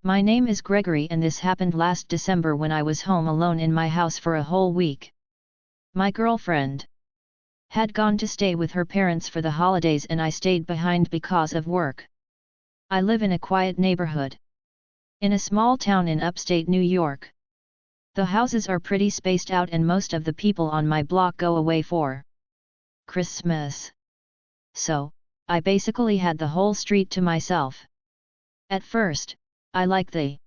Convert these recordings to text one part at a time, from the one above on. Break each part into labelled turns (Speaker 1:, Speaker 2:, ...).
Speaker 1: My name is Gregory and this happened last December when I was home alone in my house for a whole week. My girlfriend had gone to stay with her parents for the holidays and I stayed behind because of work. I live in a quiet neighborhood in a small town in upstate New York. The houses are pretty spaced out and most of the people on my block go away for Christmas. So, I basically had the whole street to myself. At first, I liked the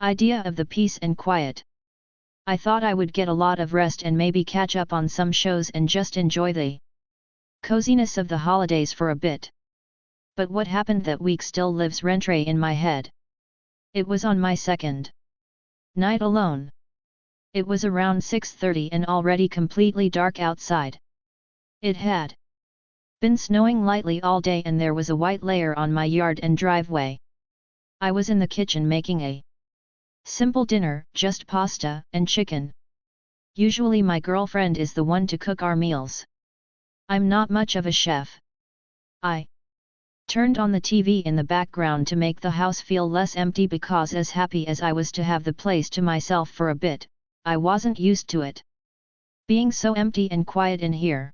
Speaker 1: idea of the peace and quiet. I thought I would get a lot of rest and maybe catch up on some shows and just enjoy the coziness of the holidays for a bit. But what happened that week still lives rent-free in my head. It was on my second night alone. It was around 6:30 and already completely dark outside. It had been snowing lightly all day and there was a white layer on my yard and driveway. I was in the kitchen making a simple dinner, just pasta and chicken. Usually my girlfriend is the one to cook our meals. I'm not much of a chef. I turned on the TV in the background to make the house feel less empty because as happy as I was to have the place to myself for a bit, I wasn't used to it being so empty and quiet in here.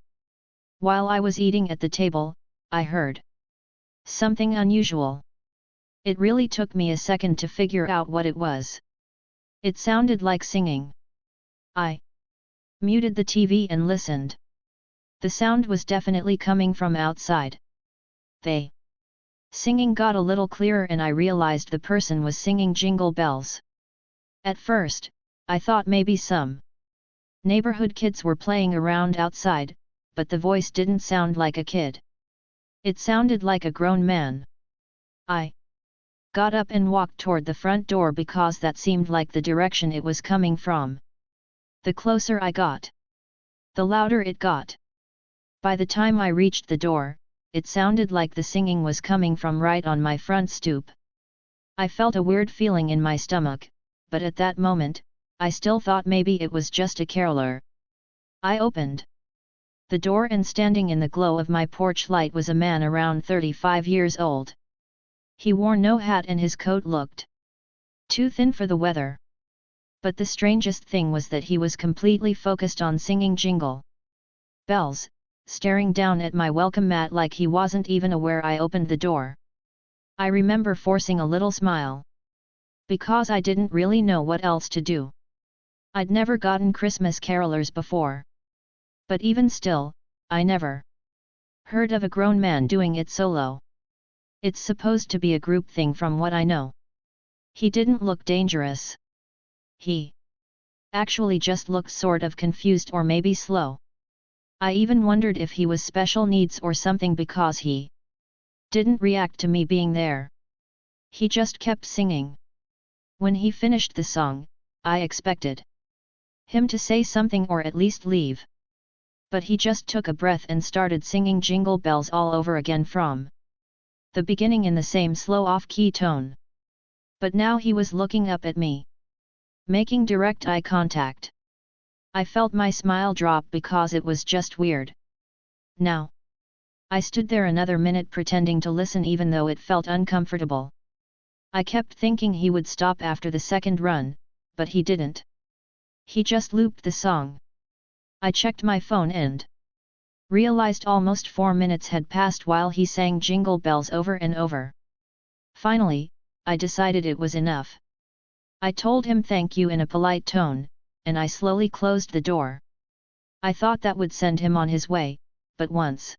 Speaker 1: While I was eating at the table, I heard something unusual. It really took me a second to figure out what it was. It sounded like singing. I muted the TV and listened. The sound was definitely coming from outside. The singing got a little clearer and I realized the person was singing Jingle Bells. At first, I thought maybe some neighborhood kids were playing around outside, but the voice didn't sound like a kid. It sounded like a grown man. I got up and walked toward the front door because that seemed like the direction it was coming from. The closer I got, the louder it got. By the time I reached the door, it sounded like the singing was coming from right on my front stoop. I felt a weird feeling in my stomach, but at that moment, I still thought maybe it was just a caroler. I opened the door and standing in the glow of my porch light was a man around 35 years old. He wore no hat and his coat looked too thin for the weather. But the strangest thing was that he was completely focused on singing Jingle Bells, staring down at my welcome mat like he wasn't even aware I opened the door. I remember forcing a little smile. Because I didn't really know what else to do. I'd never gotten Christmas carolers before. But even still, I never heard of a grown man doing it solo. It's supposed to be a group thing from what I know. He didn't look dangerous. He actually just looked sort of confused or maybe slow. I even wondered if he was special needs or something because he didn't react to me being there. He just kept singing. When he finished the song, I expected him to say something or at least leave. But he just took a breath and started singing Jingle Bells all over again from the beginning in the same slow off-key tone. But now he was looking up at me, making direct eye contact. I felt my smile drop because it was just weird. Now, I stood there another minute pretending to listen even though it felt uncomfortable. I kept thinking he would stop after the second run, but he didn't. He just looped the song. I checked my phone and realized almost 4 minutes had passed while he sang Jingle Bells over and over. Finally, I decided it was enough. I told him thank you in a polite tone, and I slowly closed the door. I thought that would send him on his way, but once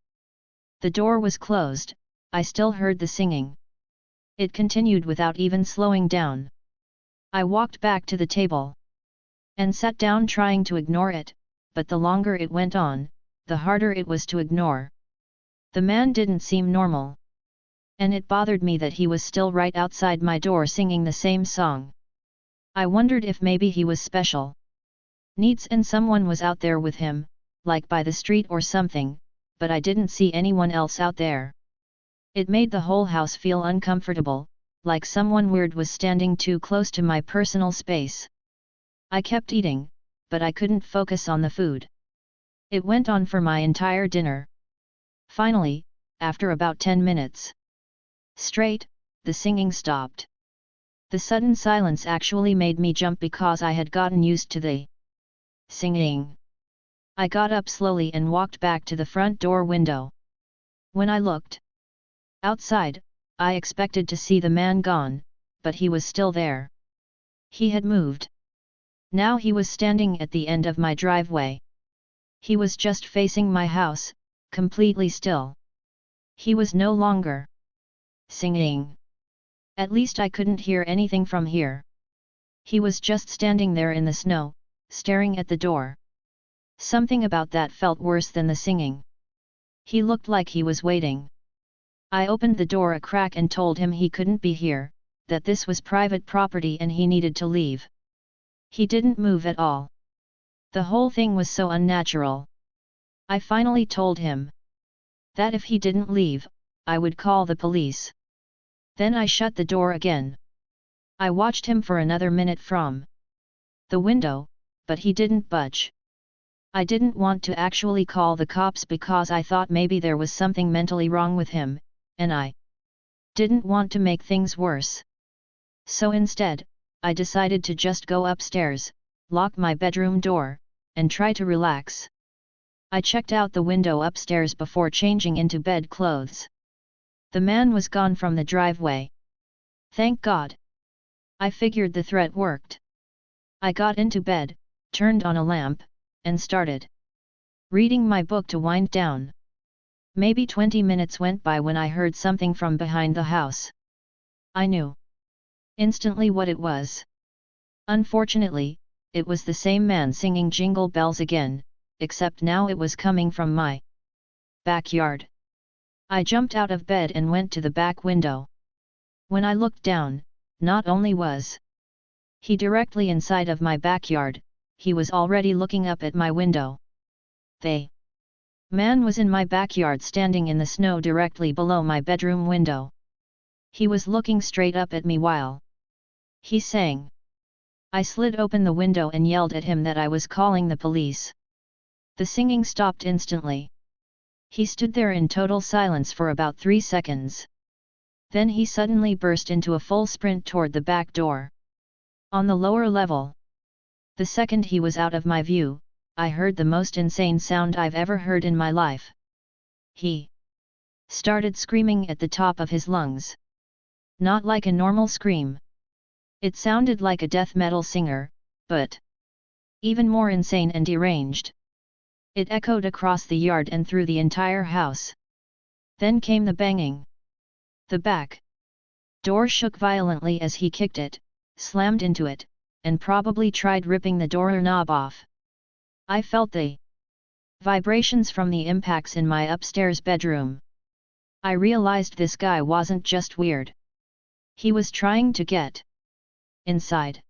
Speaker 1: the door was closed, I still heard the singing. It continued without even slowing down. I walked back to the table and sat down trying to ignore it, but the longer it went on, the harder it was to ignore. The man didn't seem normal. And it bothered me that he was still right outside my door singing the same song. I wondered if maybe he was special needs and someone was out there with him, like by the street or something, but I didn't see anyone else out there. It made the whole house feel uncomfortable, like someone weird was standing too close to my personal space. I kept eating, but I couldn't focus on the food. It went on for my entire dinner. Finally, after about 10 minutes straight, the singing stopped. The sudden silence actually made me jump because I had gotten used to the singing. I got up slowly and walked back to the front door window. When I looked outside, I expected to see the man gone, but he was still there. He had moved. Now he was standing at the end of my driveway. He was just facing my house, completely still. He was no longer singing. At least I couldn't hear anything from here. He was just standing there in the snow, staring at the door. Something about that felt worse than the singing. He looked like he was waiting. I opened the door a crack and told him he couldn't be here, that this was private property and he needed to leave. He didn't move at all. The whole thing was so unnatural. I finally told him that if he didn't leave, I would call the police. Then I shut the door again. I watched him for another minute from the window, but he didn't budge. I didn't want to actually call the cops because I thought maybe there was something mentally wrong with him, and I didn't want to make things worse. So instead, I decided to just go upstairs, lock my bedroom door, and try to relax. I checked out the window upstairs before changing into bed clothes. The man was gone from the driveway. Thank God. I figured the threat worked. I got into bed, turned on a lamp, and started reading my book to wind down. Maybe 20 minutes went by when I heard something from behind the house. I knew instantly what it was. Unfortunately, it was the same man singing Jingle Bells again, except now it was coming from my backyard. I jumped out of bed and went to the back window. When I looked down, not only was he directly inside of my backyard, he was already looking up at my window. The man was in my backyard standing in the snow directly below my bedroom window. He was looking straight up at me while he sang. I slid open the window and yelled at him that I was calling the police. The singing stopped instantly. He stood there in total silence for about 3 seconds. Then he suddenly burst into a full sprint toward the back door. On the lower level. The second he was out of my view, I heard the most insane sound I've ever heard in my life. He started screaming at the top of his lungs. Not like a normal scream. It sounded like a death metal singer, but even more insane and deranged. It echoed across the yard and through the entire house. Then came the banging. The back door shook violently as he kicked it, slammed into it, and probably tried ripping the doorknob off. I felt the vibrations from the impacts in my upstairs bedroom. I realized this guy wasn't just weird. He was trying to get inside.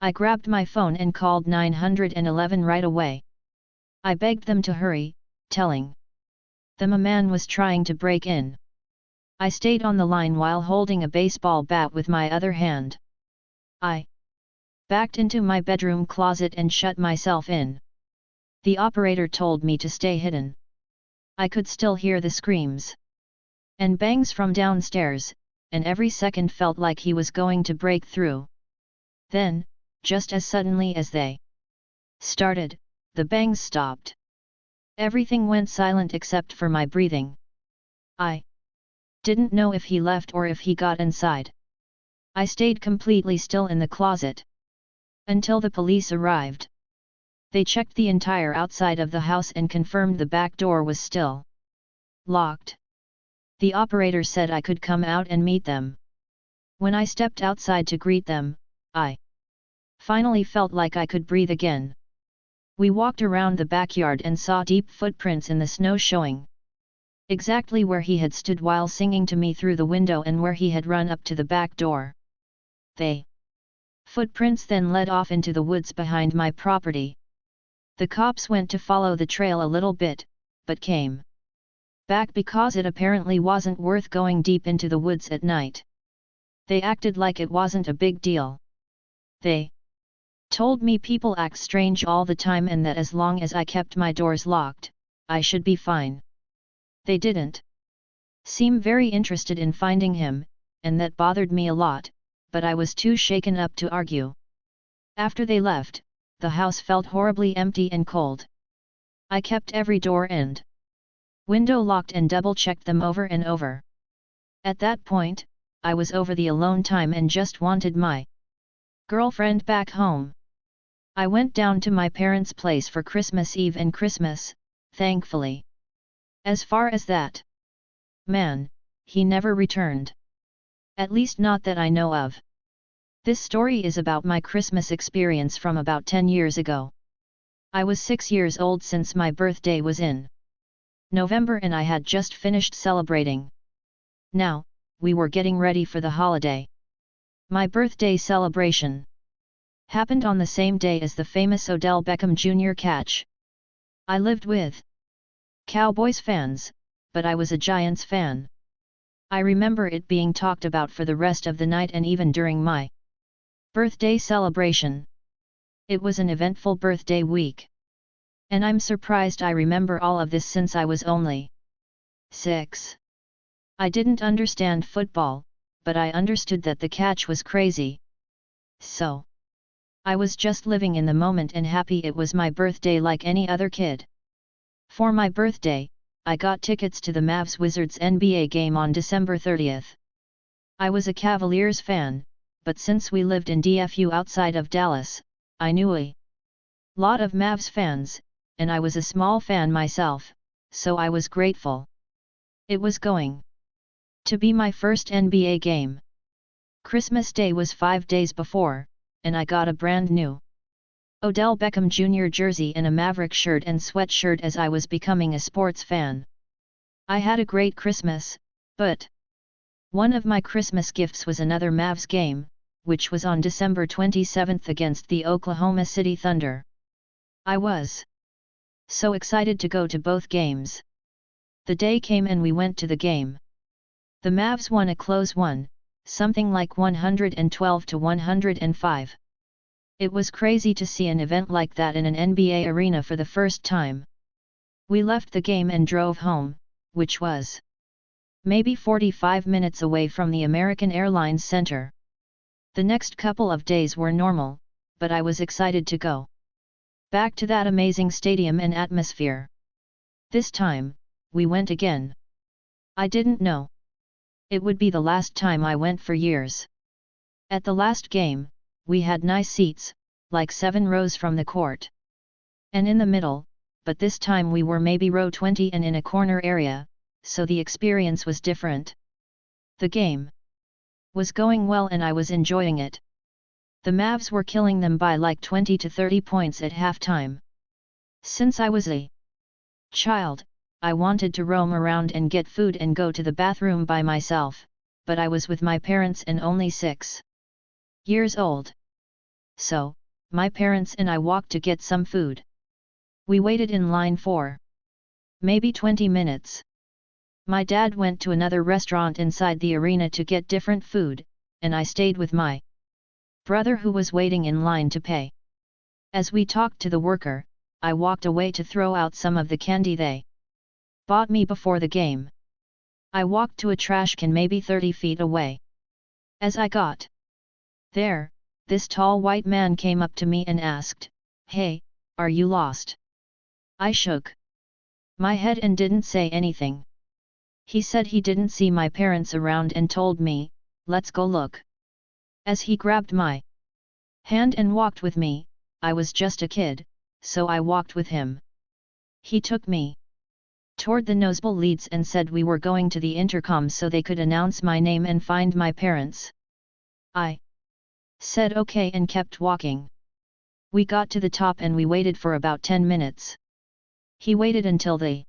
Speaker 1: I grabbed my phone and called 911 right away. I begged them to hurry, telling them a man was trying to break in. I stayed on the line while holding a baseball bat with my other hand. I backed into my bedroom closet and shut myself in. The operator told me to stay hidden. I could still hear the screams and bangs from downstairs, and every second felt like he was going to break through. Then, just as suddenly as they started, the bangs stopped. Everything went silent except for my breathing. I didn't know if he left or if he got inside. I stayed completely still in the closet until the police arrived. They checked the entire outside of the house and confirmed the back door was still locked. The operator said I could come out and meet them. When I stepped outside to greet them, I finally felt like I could breathe again. We walked around the backyard and saw deep footprints in the snow showing exactly where he had stood while singing to me through the window and where he had run up to the back door. The footprints then led off into the woods behind my property. The cops went to follow the trail a little bit, but came back because it apparently wasn't worth going deep into the woods at night. They acted like it wasn't a big deal. They told me people act strange all the time and that as long as I kept my doors locked, I should be fine. They didn't seem very interested in finding him, and that bothered me a lot, but I was too shaken up to argue. After they left, the house felt horribly empty and cold. I kept every door and window locked and double-checked them over and over. At that point, I was over the alone time and just wanted my girlfriend back home. I went down to my parents' place for Christmas Eve and Christmas, thankfully. As far as that man, he never returned. At least not that I know of. This story is about my Christmas experience from about 10 years ago. I was 6 years old since my birthday was in November and I had just finished celebrating. Now, we were getting ready for the holiday. My birthday celebration happened on the same day as the famous Odell Beckham Jr. catch. I lived with Cowboys fans, but I was a Giants fan. I remember it being talked about for the rest of the night and even during my birthday celebration. It was an eventful birthday week. And I'm surprised I remember all of this since I was only 6. I didn't understand football, but I understood that the catch was crazy. So I was just living in the moment and happy it was my birthday like any other kid. For my birthday, I got tickets to the Mavs-Wizards NBA game on December 30th. I was a Cavaliers fan, but since we lived in DFU outside of Dallas, I knew a lot of Mavs fans, and I was a small fan myself, so I was grateful. It was going to be my first NBA game. Christmas Day was 5 days before, and I got a brand new Odell Beckham Jr. jersey and a Maverick shirt and sweatshirt as I was becoming a sports fan. I had a great Christmas, but one of my Christmas gifts was another Mavs game, which was on December 27th against the Oklahoma City Thunder. I was so excited to go to both games. The day came and we went to the game. The Mavs won a close one, something like 112-105. It was crazy to see an event like that in an NBA arena for the first time. We left the game and drove home, which was maybe 45 minutes away from the American Airlines Center. The next couple of days were normal, but I was excited to go back to that amazing stadium and atmosphere. This time, we went again. I didn't know it would be the last time I went for years. At the last game, we had nice seats, like 7 rows from the court. And in the middle, but this time we were maybe row 20 and in a corner area, so the experience was different. The game was going well and I was enjoying it. The Mavs were killing them by like 20 to 30 points at halftime. Since I was a child, I wanted to roam around and get food and go to the bathroom by myself, but I was with my parents and only 6 years old. So, my parents and I walked to get some food. We waited in line for maybe 20 minutes. My dad went to another restaurant inside the arena to get different food, and I stayed with my brother who was waiting in line to pay. As we talked to the worker, I walked away to throw out some of the candy they bought me before the game. I walked to a trash can maybe 30 feet away. As I got there, this tall white man came up to me and asked, "Hey, are you lost?" I shook my head and didn't say anything. He said he didn't see my parents around and told me, "Let's go look." As he grabbed my hand and walked with me, I was just a kid, so I walked with him. He took me toward the nosebleeds and said we were going to the intercom so they could announce my name and find my parents. I said okay and kept walking. We got to the top and we waited for about 10 minutes. He waited until the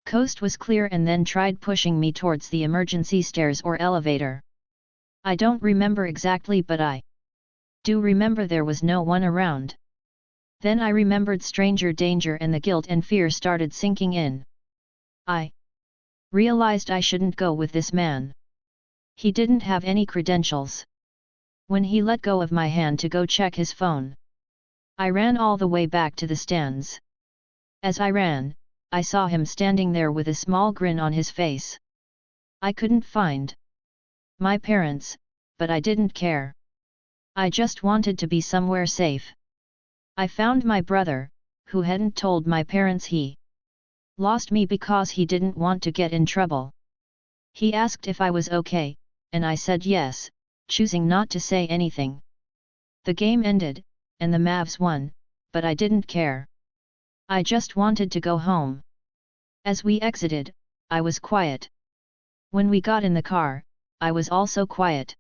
Speaker 1: coast was clear and then tried pushing me towards the emergency stairs or elevator. I don't remember exactly, but I do remember there was no one around. Then I remembered stranger danger and the guilt and fear started sinking in. I realized I shouldn't go with this man. He didn't have any credentials. When he let go of my hand to go check his phone, I ran all the way back to the stands. As I ran, I saw him standing there with a small grin on his face. I couldn't find my parents, but I didn't care. I just wanted to be somewhere safe. I found my brother, who hadn't told my parents he lost me because he didn't want to get in trouble. He asked if I was okay, and I said yes, choosing not to say anything. The game ended, and the Mavs won, but I didn't care. I just wanted to go home. As we exited, I was quiet. When we got in the car, I was also quiet.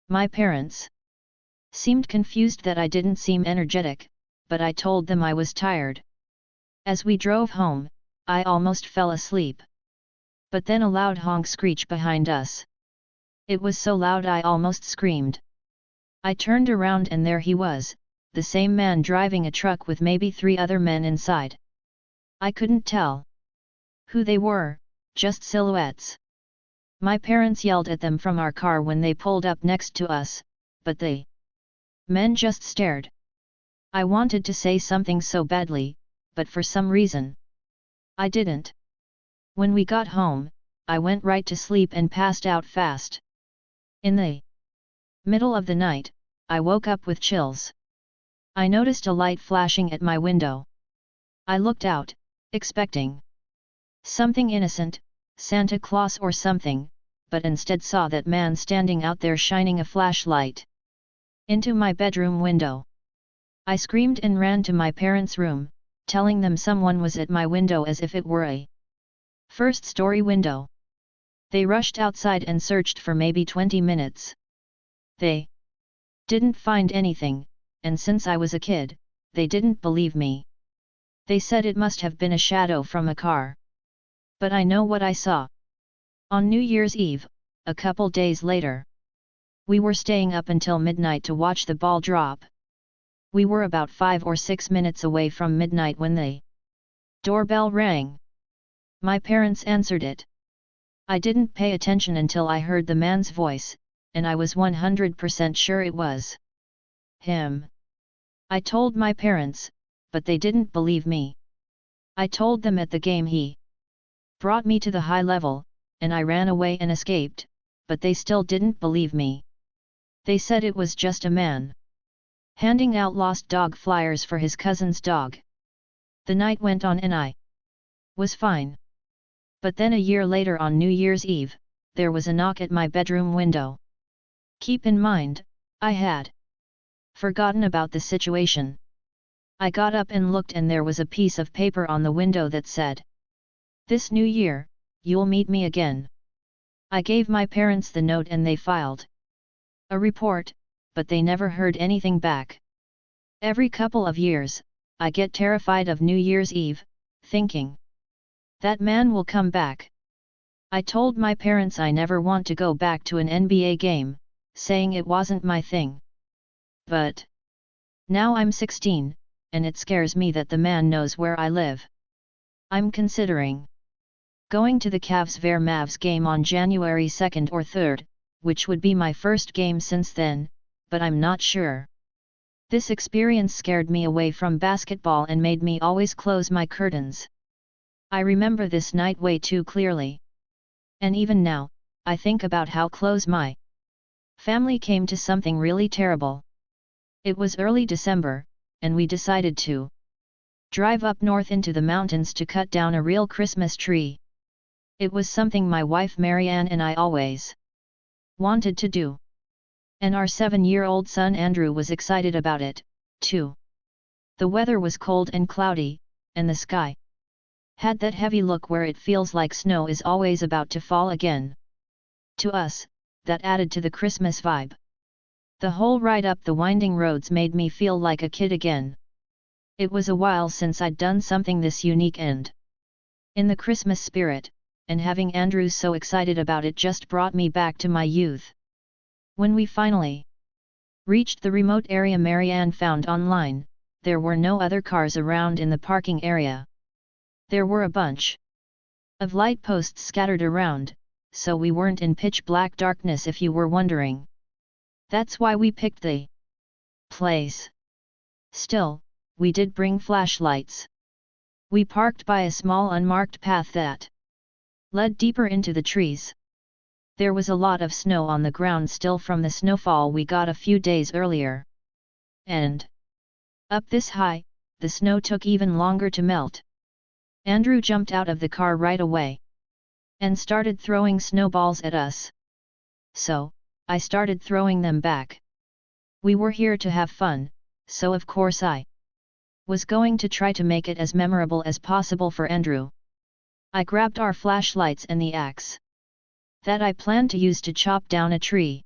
Speaker 1: My parents seemed confused that I didn't seem energetic, but I told them I was tired. As we drove home, I almost fell asleep. But then a loud honk screeched behind us. It was so loud I almost screamed. I turned around and there he was, the same man driving a truck with maybe 3 other men inside. I couldn't tell who they were, just silhouettes. My parents yelled at them from our car when they pulled up next to us, but the men just stared. I wanted to say something so badly, but for some reason I didn't. When we got home, I went right to sleep and passed out fast. In the middle of the night, I woke up with chills. I noticed a light flashing at my window. I looked out, expecting something innocent, Santa Claus or something, but instead saw that man standing out there shining a flashlight into my bedroom window. I screamed and ran to my parents' room, telling them someone was at my window as if it were a first-story window. They rushed outside and searched for maybe 20 minutes. They didn't find anything, and since I was a kid, they didn't believe me. They said it must have been a shadow from a car. But I know what I saw. On New Year's Eve, a couple days later, we were staying up until midnight to watch the ball drop. We were about 5 or 6 minutes away from midnight when the doorbell rang. My parents answered it. I didn't pay attention until I heard the man's voice, and I was 100% sure it was him. I told my parents, but they didn't believe me. I told them at the game he brought me to the high level, and I ran away and escaped, but they still didn't believe me. They said it was just a man handing out lost dog flyers for his cousin's dog. The night went on and I was fine. But then a year later on New Year's Eve, there was a knock at my bedroom window. Keep in mind, I had forgotten about the situation. I got up and looked and there was a piece of paper on the window that said, "This new year, you'll meet me again." I gave my parents the note and they filed a report, but they never heard anything back. Every couple of years, I get terrified of New Year's Eve, thinking, that man will come back. I told my parents I never want to go back to an NBA game, saying it wasn't my thing. But now I'm 16, and it scares me that the man knows where I live. I'm considering going to the Cavs vs Mavs game on January 2nd or 3rd, which would be my first game since then, but I'm not sure. This experience scared me away from basketball and made me always close my curtains. I remember this night way too clearly. And even now, I think about how close my family came to something really terrible. It was early December, and we decided to drive up north into the mountains to cut down a real Christmas tree. It was something my wife Marianne and I always wanted to do. And our 7-year-old son Andrew was excited about it, too. The weather was cold and cloudy, and the sky had that heavy look where it feels like snow is always about to fall again. To us, that added to the Christmas vibe. The whole ride up the winding roads made me feel like a kid again. It was a while since I'd done something this unique and in the Christmas spirit, and having Andrew so excited about it just brought me back to my youth. When we finally reached the remote area Marianne found online, there were no other cars around in the parking area. There were a bunch of light posts scattered around, so we weren't in pitch black darkness if you were wondering. That's why we picked the place. Still, we did bring flashlights. We parked by a small unmarked path that led deeper into the trees. There was a lot of snow on the ground still from the snowfall we got a few days earlier. And up this high, the snow took even longer to melt. Andrew jumped out of the car right away and started throwing snowballs at us. So, I started throwing them back. We were here to have fun, so of course I was going to try to make it as memorable as possible for Andrew. I grabbed our flashlights and the axe that I planned to use to chop down a tree.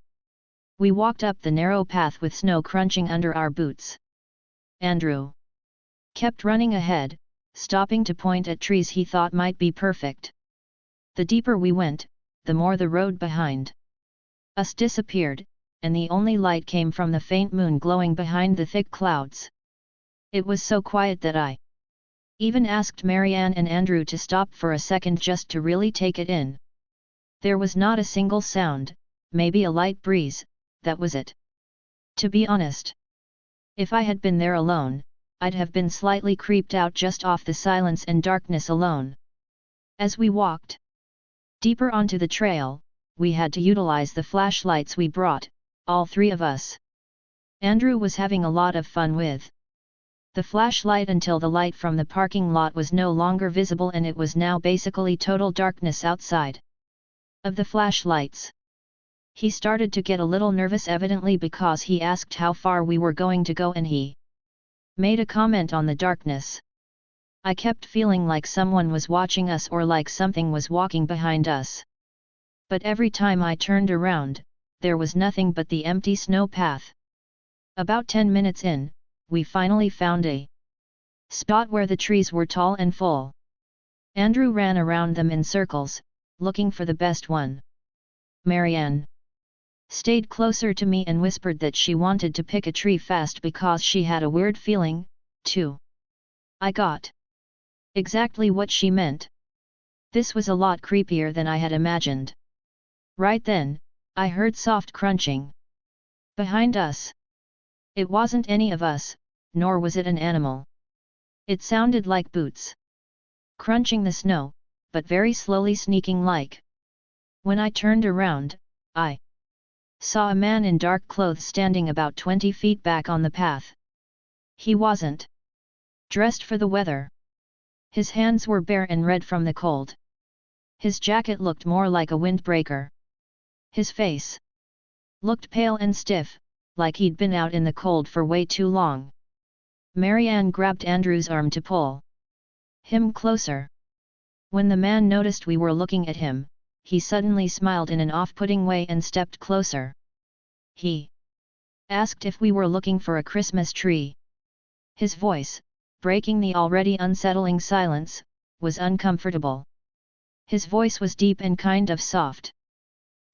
Speaker 1: We walked up the narrow path with snow crunching under our boots. Andrew kept running ahead, stopping to point at trees he thought might be perfect. The deeper we went, the more the road behind us disappeared, and the only light came from the faint moon glowing behind the thick clouds. It was so quiet that I even asked Marianne and Andrew to stop for a second just to really take it in. There was not a single sound, maybe a light breeze, that was it. To be honest, if I had been there alone, I'd have been slightly creeped out just off the silence and darkness alone. As we walked deeper onto the trail, we had to utilize the flashlights we brought, all three of us. Andrew was having a lot of fun with the flashlight until the light from the parking lot was no longer visible and it was now basically total darkness outside of the flashlights. He started to get a little nervous, evidently because he asked how far we were going to go and he made a comment on the darkness. I kept feeling like someone was watching us or like something was walking behind us. But every time I turned around, there was nothing but the empty snow path. About 10 minutes in, we finally found a spot where the trees were tall and full. Andrew ran around them in circles, looking for the best one. Marianne stayed closer to me and whispered that she wanted to pick a tree fast because she had a weird feeling, too. I got exactly what she meant. This was a lot creepier than I had imagined. Right then, I heard soft crunching behind us. It wasn't any of us, nor was it an animal. It sounded like boots crunching the snow, but very slowly, sneaking like. When I turned around, I saw a man in dark clothes standing about 20 feet back on the path. He wasn't dressed for the weather. His hands were bare and red from the cold. His jacket looked more like a windbreaker. His face looked pale and stiff, like he'd been out in the cold for way too long. Marianne grabbed Andrew's arm to pull him closer. When the man noticed we were looking at him, he suddenly smiled in an off-putting way and stepped closer. He asked if we were looking for a Christmas tree. His voice, breaking the already unsettling silence, was uncomfortable. His voice was deep and kind of soft.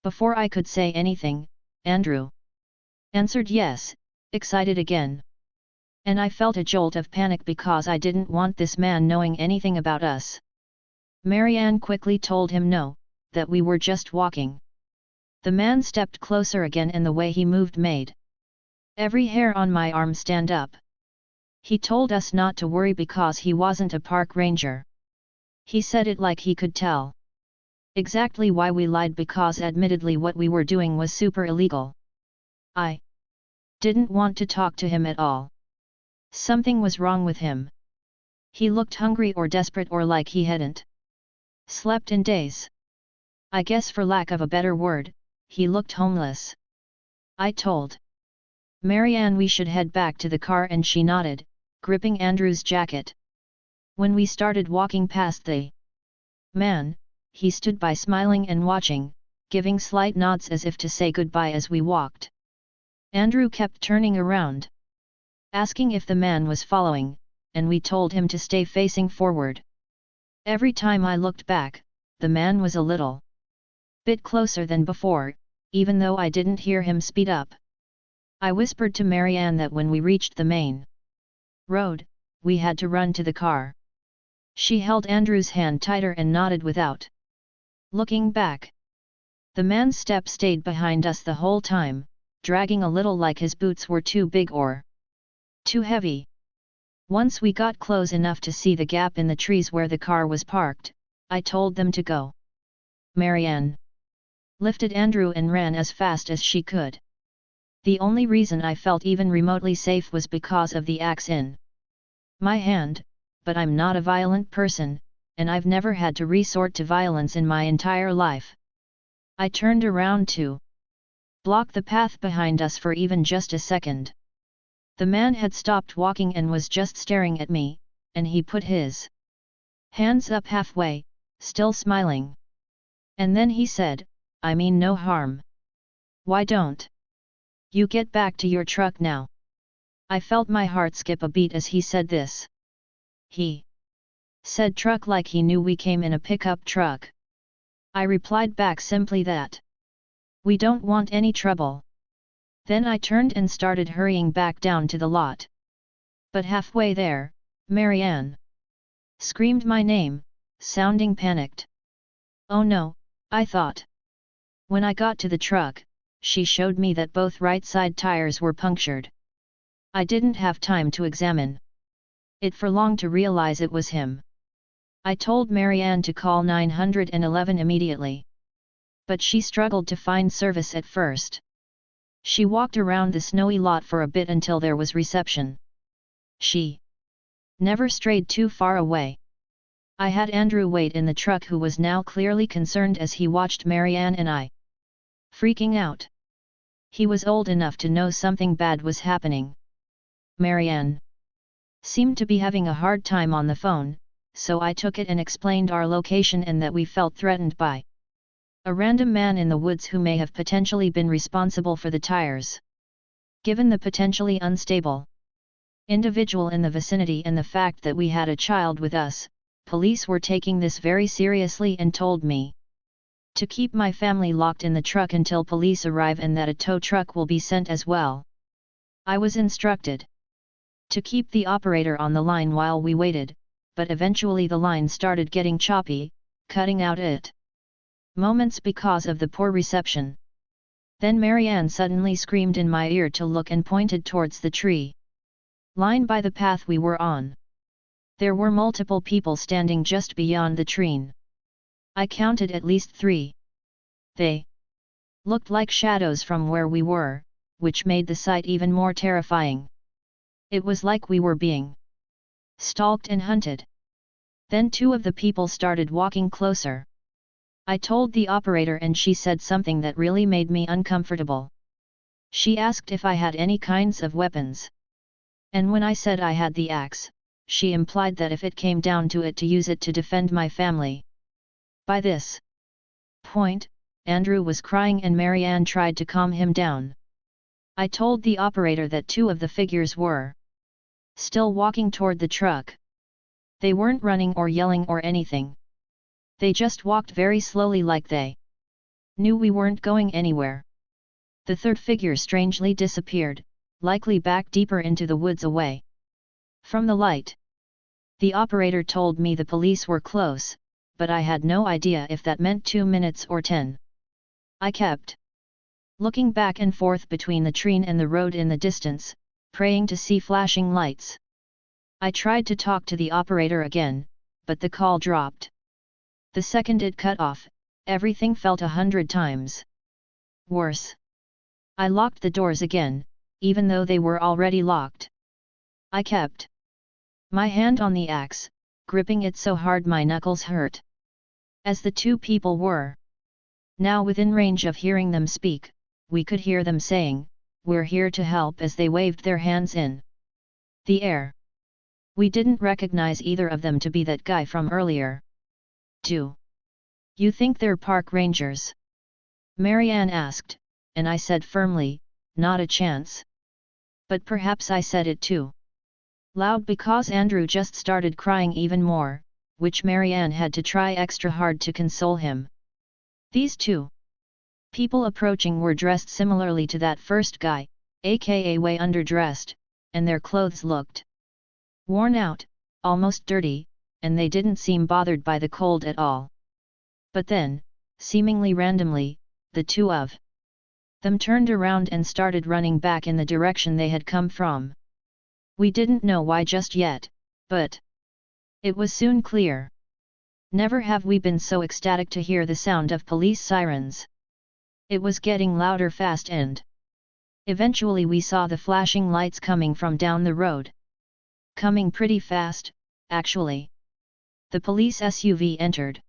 Speaker 1: Before I could say anything, Andrew answered yes, excited again. And I felt a jolt of panic because I didn't want this man knowing anything about us. Marianne quickly told him no, that we were just walking. The man stepped closer again and the way he moved made every hair on my arm stand up. He told us not to worry because he wasn't a park ranger. He said it like he could tell exactly why we lied, because admittedly what we were doing was super illegal. I didn't want to talk to him at all. Something was wrong with him. He looked hungry or desperate or like he hadn't slept in days. I guess for lack of a better word, he looked homeless. I told Marianne we should head back to the car and she nodded, gripping Andrew's jacket. When we started walking past the man, he stood by smiling and watching, giving slight nods as if to say goodbye as we walked. Andrew kept turning around, asking if the man was following, and we told him to stay facing forward. Every time I looked back, the man was a little bit closer than before, even though I didn't hear him speed up. I whispered to Marianne that when we reached the main road, we had to run to the car. She held Andrew's hand tighter and nodded without looking back. The man's step stayed behind us the whole time, dragging a little like his boots were too big or too heavy. Once we got close enough to see the gap in the trees where the car was parked, I told them to go. Marianne lifted Andrew and ran as fast as she could. The only reason I felt even remotely safe was because of the axe in my hand, but I'm not a violent person, and I've never had to resort to violence in my entire life. I turned around to block the path behind us for even just a second. The man had stopped walking and was just staring at me, and he put his hands up halfway, still smiling. And then he said, "I mean no harm. Why don't you get back to your truck now?" I felt my heart skip a beat as he said this. He said truck like he knew we came in a pickup truck. I replied back simply that we don't want any trouble. Then I turned and started hurrying back down to the lot. But halfway there, Marianne screamed my name, sounding panicked. Oh no, I thought. When I got to the truck, she showed me that both right side tires were punctured. I didn't have time to examine it for long to realize it was him. I told Marianne to call 911 immediately. But she struggled to find service at first. She walked around the snowy lot for a bit until there was reception. She never strayed too far away. I had Andrew wait in the truck, who was now clearly concerned as he watched Marianne and I freaking out. He was old enough to know something bad was happening. Marianne seemed to be having a hard time on the phone, so I took it and explained our location and that we felt threatened by a random man in the woods who may have potentially been responsible for the tires. Given the potentially unstable individual in the vicinity and the fact that we had a child with us, police were taking this very seriously and told me to keep my family locked in the truck until police arrive and that a tow truck will be sent as well. I was instructed to keep the operator on the line while we waited, but eventually the line started getting choppy, cutting out at moments because of the poor reception. Then Marianne suddenly screamed in my ear to look and pointed towards the tree line by the path we were on. There were multiple people standing just beyond the tree. I counted at least 3. They looked like shadows from where we were, which made the sight even more terrifying. It was like we were being stalked and hunted. Then 2 of the people started walking closer. I told the operator and she said something that really made me uncomfortable. She asked if I had any kinds of weapons. And when I said I had the axe, she implied that if it came down to it, to use it to defend my family. By this point, Andrew was crying and Marianne tried to calm him down. I told the operator that 2 of the figures were still walking toward the truck. They weren't running or yelling or anything. They just walked very slowly, like they knew we weren't going anywhere. The third figure strangely disappeared, likely back deeper into the woods away from the light. The operator told me the police were close, but I had no idea if that meant 2 minutes or 10. I kept looking back and forth between the tree and the road in the distance, praying to see flashing lights. I tried to talk to the operator again, but the call dropped. The second it cut off, everything felt 100 times worse. I locked the doors again, even though they were already locked. I kept my hand on the axe, gripping it so hard my knuckles hurt. As the 2 people were now within range of hearing them speak, we could hear them saying, "We're here to help," as they waved their hands in the air. We didn't recognize either of them to be that guy from earlier. "Do you think they're park rangers?" Marianne asked, and I said firmly, "Not a chance." But perhaps I said it too loud because Andrew just started crying even more, which Marianne had to try extra hard to console him. These 2 people approaching were dressed similarly to that first guy, aka way underdressed, and their clothes looked worn out, almost dirty, and they didn't seem bothered by the cold at all. But then, seemingly randomly, the 2 of them turned around and started running back in the direction they had come from. We didn't know why just yet, but it was soon clear. Never have we been so ecstatic to hear the sound of police sirens. It was getting louder fast and eventually we saw the flashing lights coming from down the road. Coming pretty fast, actually. The police SUV entered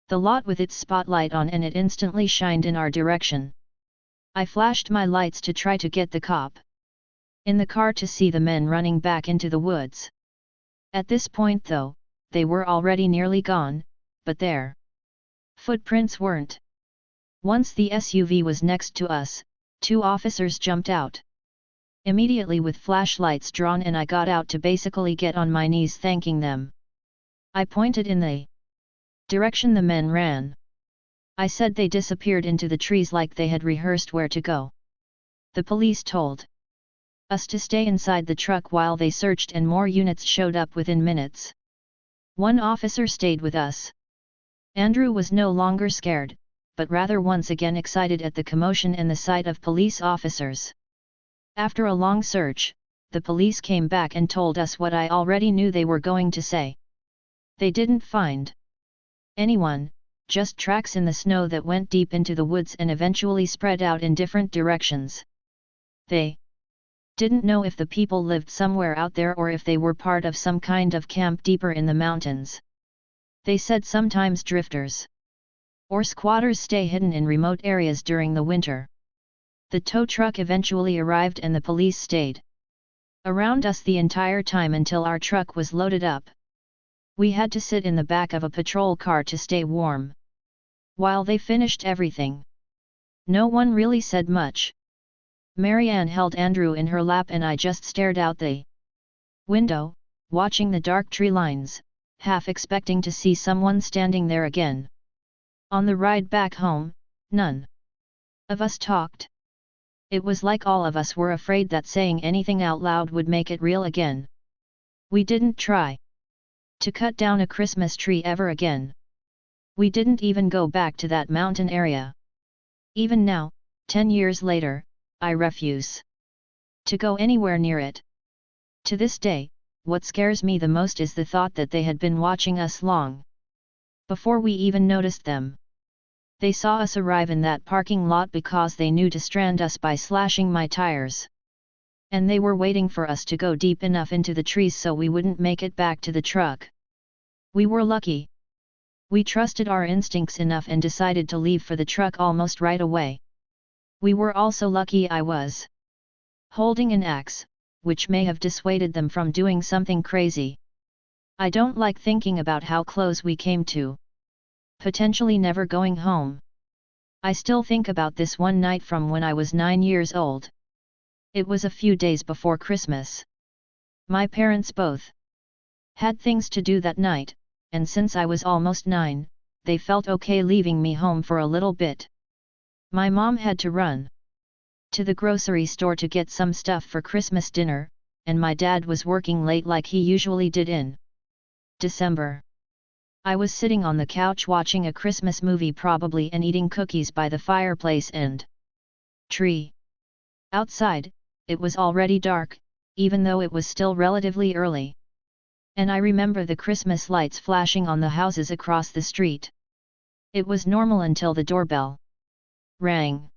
Speaker 1: the lot with its spotlight on and it instantly shined in our direction. I flashed my lights to try to get the cop in the car to see the men running back into the woods. At this point though, they were already nearly gone, but their footprints weren't. Once the SUV was next to us, 2 officers jumped out immediately with flashlights drawn and I got out to basically get on my knees thanking them. I pointed in the direction the men ran. I said they disappeared into the trees like they had rehearsed where to go. The police told us to stay inside the truck while they searched and more units showed up within minutes. One officer stayed with us. Andrew was no longer scared, but rather once again excited at the commotion and the sight of police officers. After a long search, the police came back and told us what I already knew they were going to say. They didn't find anyone, just tracks in the snow that went deep into the woods and eventually spread out in different directions. They didn't know if the people lived somewhere out there or if they were part of some kind of camp deeper in the mountains. They said sometimes drifters or squatters stay hidden in remote areas during the winter. The tow truck eventually arrived and the police stayed around us the entire time until our truck was loaded up. We had to sit in the back of a patrol car to stay warm while they finished everything. No one really said much. Marianne held Andrew in her lap and I just stared out the window, watching the dark tree lines, half expecting to see someone standing there again. On the ride back home, none of us talked. It was like all of us were afraid that saying anything out loud would make it real again. We didn't try to cut down a Christmas tree ever again. We didn't even go back to that mountain area. Even now, 10 years later, I refuse to go anywhere near it. To this day, what scares me the most is the thought that they had been watching us long before we even noticed them. They saw us arrive in that parking lot because they knew to strand us by slashing my tires. And they were waiting for us to go deep enough into the trees so we wouldn't make it back to the truck. We were lucky. We trusted our instincts enough and decided to leave for the truck almost right away. We were also lucky I was holding an axe, which may have dissuaded them from doing something crazy. I don't like thinking about how close we came to potentially never going home. I still think about this one night from when I was 9 years old. It was a few days before Christmas. My parents both had things to do that night, and since I was almost 9, they felt okay leaving me home for a little bit. My mom had to run to the grocery store to get some stuff for Christmas dinner, and my dad was working late like he usually did in December. I was sitting on the couch watching a Christmas movie probably and eating cookies by the fireplace and tree. Outside, it was already dark, even though it was still relatively early. And I remember the Christmas lights flashing on the houses across the street. It was normal until the doorbell rang.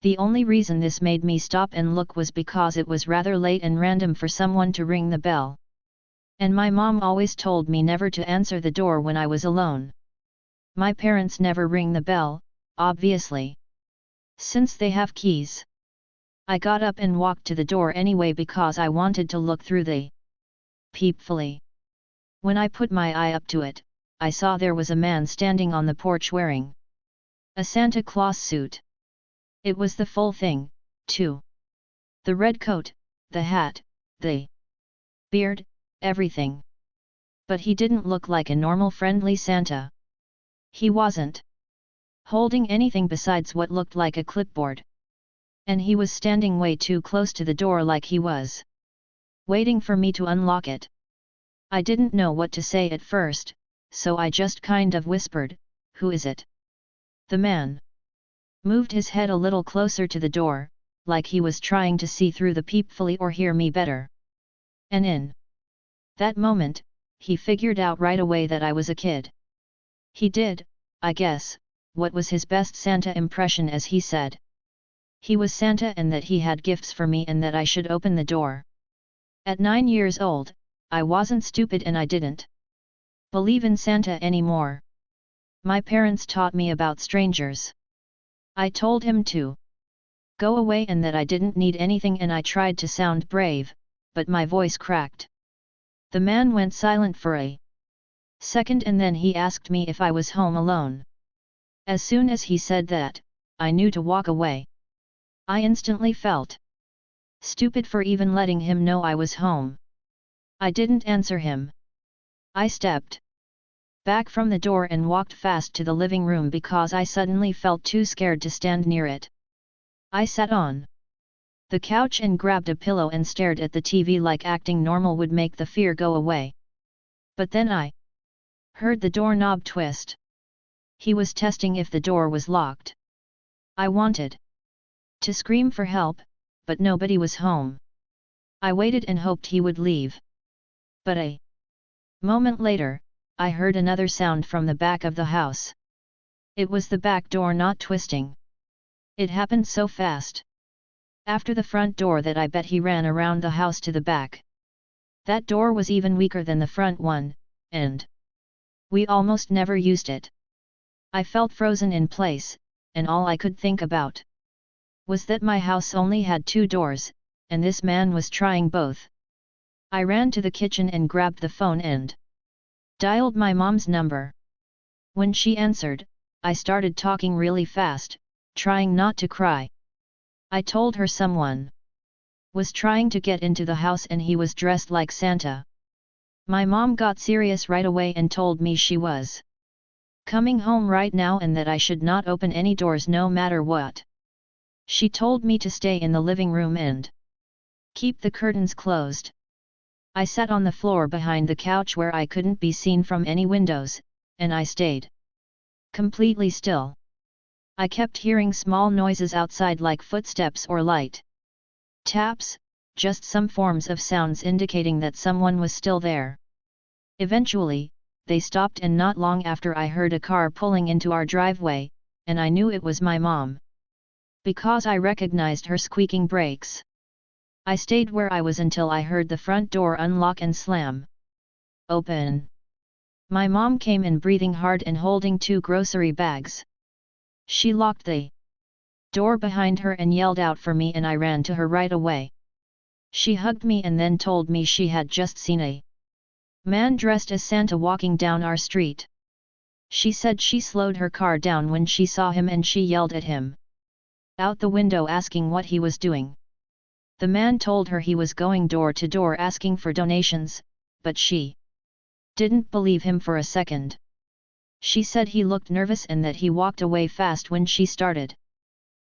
Speaker 1: The only reason this made me stop and look was because it was rather late and random for someone to ring the bell. And my mom always told me never to answer the door when I was alone. My parents never ring the bell, obviously, since they have keys. I got up and walked to the door anyway because I wanted to look through the peepfully. When I put my eye up to it, I saw there was a man standing on the porch wearing a Santa Claus suit. It was the full thing, too. The red coat, the hat, the beard, everything. But he didn't look like a normal friendly Santa. He wasn't holding anything besides what looked like a clipboard. And he was standing way too close to the door like he was waiting for me to unlock it. I didn't know what to say at first, so I just kind of whispered, "Who is it?" The man moved his head a little closer to the door, like he was trying to see through the peepfully or hear me better. And in that moment, he figured out right away that I was a kid. He did, I guess, what was his best Santa impression as he said. He was Santa and that he had gifts for me and that I should open the door. At 9 years old, I wasn't stupid and I didn't believe in Santa anymore. My parents taught me about strangers. I told him to go away and that I didn't need anything, and I tried to sound brave, but my voice cracked. The man went silent for a second and then he asked me if I was home alone. As soon as he said that, I knew to walk away. I instantly felt stupid for even letting him know I was home. I didn't answer him. I stepped back from the door and walked fast to the living room because I suddenly felt too scared to stand near it. I sat on the couch and grabbed a pillow and stared at the TV like acting normal would make the fear go away. But then I heard the doorknob twist. He was testing if the door was locked. I wanted to scream for help, but nobody was home. I waited and hoped he would leave. But a moment later, I heard another sound from the back of the house. It was the back door not twisting. It happened so fast after the front door that I bet he ran around the house to the back. That door was even weaker than the front one, and we almost never used it. I felt frozen in place, and all I could think about was that my house only had 2 doors, and this man was trying both. I ran to the kitchen and grabbed the phone and dialed my mom's number. When she answered, I started talking really fast, trying not to cry. I told her someone was trying to get into the house and he was dressed like Santa. My mom got serious right away and told me she was coming home right now and that I should not open any doors no matter what. She told me to stay in the living room and keep the curtains closed. I sat on the floor behind the couch where I couldn't be seen from any windows, and I stayed completely still. I kept hearing small noises outside like footsteps or light taps, just some forms of sounds indicating that someone was still there. Eventually, they stopped and not long after I heard a car pulling into our driveway, and I knew it was my mom, because I recognized her squeaking brakes. I stayed where I was until I heard the front door unlock and slam open. My mom came in breathing hard and holding 2 grocery bags. She locked the door behind her and yelled out for me and I ran to her right away. She hugged me and then told me she had just seen a man dressed as Santa walking down our street. She said she slowed her car down when she saw him and she yelled at him out the window asking what he was doing. The man told her he was going door to door asking for donations, but she didn't believe him for a second. She said he looked nervous and that he walked away fast when she started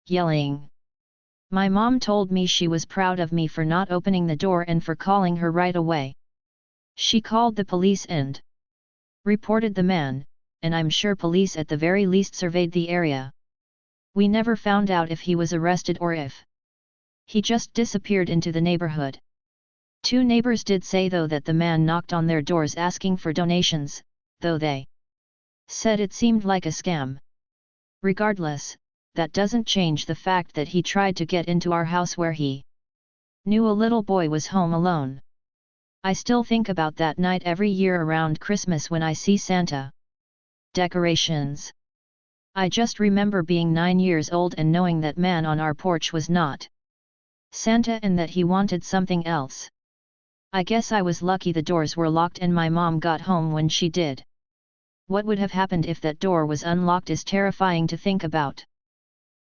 Speaker 1: yelling. My mom told me she was proud of me for not opening the door and for calling her right away. She called the police and reported the man, and I'm sure police at the very least surveyed the area. We never found out if he was arrested or if he just disappeared into the neighborhood. 2 neighbors did say though that the man knocked on their doors asking for donations, though they said it seemed like a scam. Regardless, that doesn't change the fact that he tried to get into our house where he knew a little boy was home alone. I still think about that night every year around Christmas when I see Santa decorations. I just remember being 9 years old and knowing that man on our porch was not Santa and that he wanted something else. I guess I was lucky the doors were locked and my mom got home when she did. What would have happened if that door was unlocked is terrifying to think about.